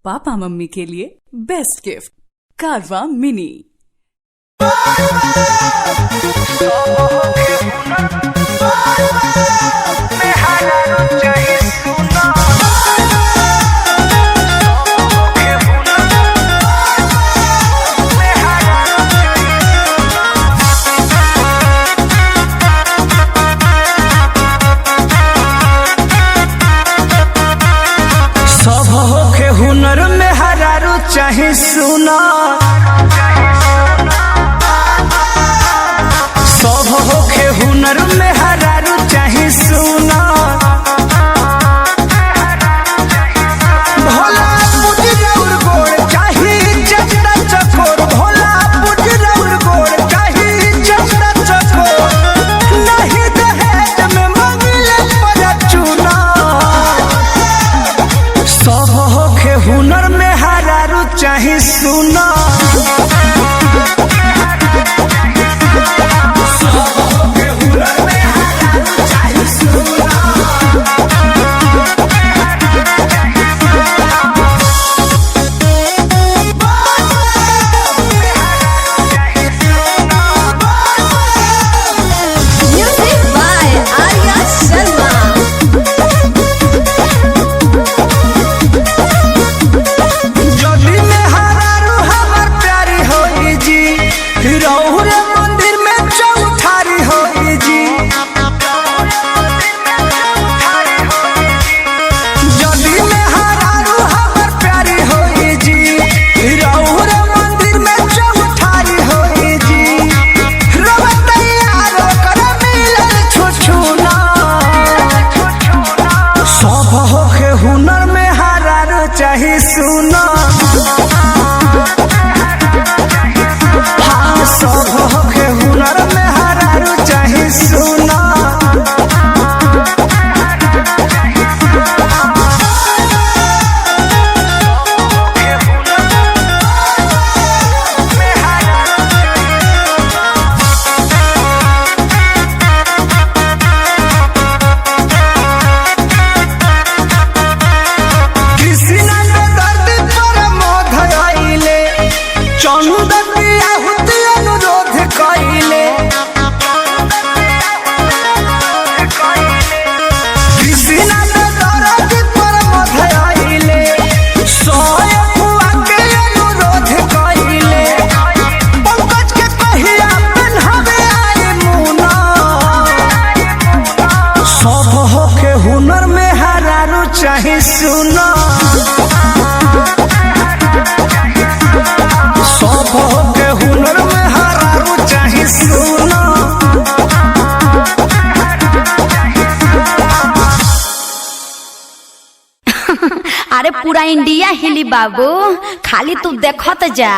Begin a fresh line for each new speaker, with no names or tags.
Papa mummy के लिए best gift कारवा मिनी।
हुनर में हरारू चाहे सुना, सब होखे हुनर में हरारू चाहे सुना। भोला पुजरौर गोड़ चाहे जगड़ा चकोर, भोला पुजरौर गोड़ चाहे जगड़ा चकोर। नहीं दहेज में मंगले पर चुना, सब होखे हुनर में हरारू चाहे सुना। हुनर में हरारू चाहे सुना, हाँ सब होखे हुनर में हरारू चाहे सुना। हुनर में हरारू चाहे सुना, सब होके हुनर में हरारू चाहे सुना।
अरे पूरा इंडिया हिली बाबू, खाली तू देखत जा।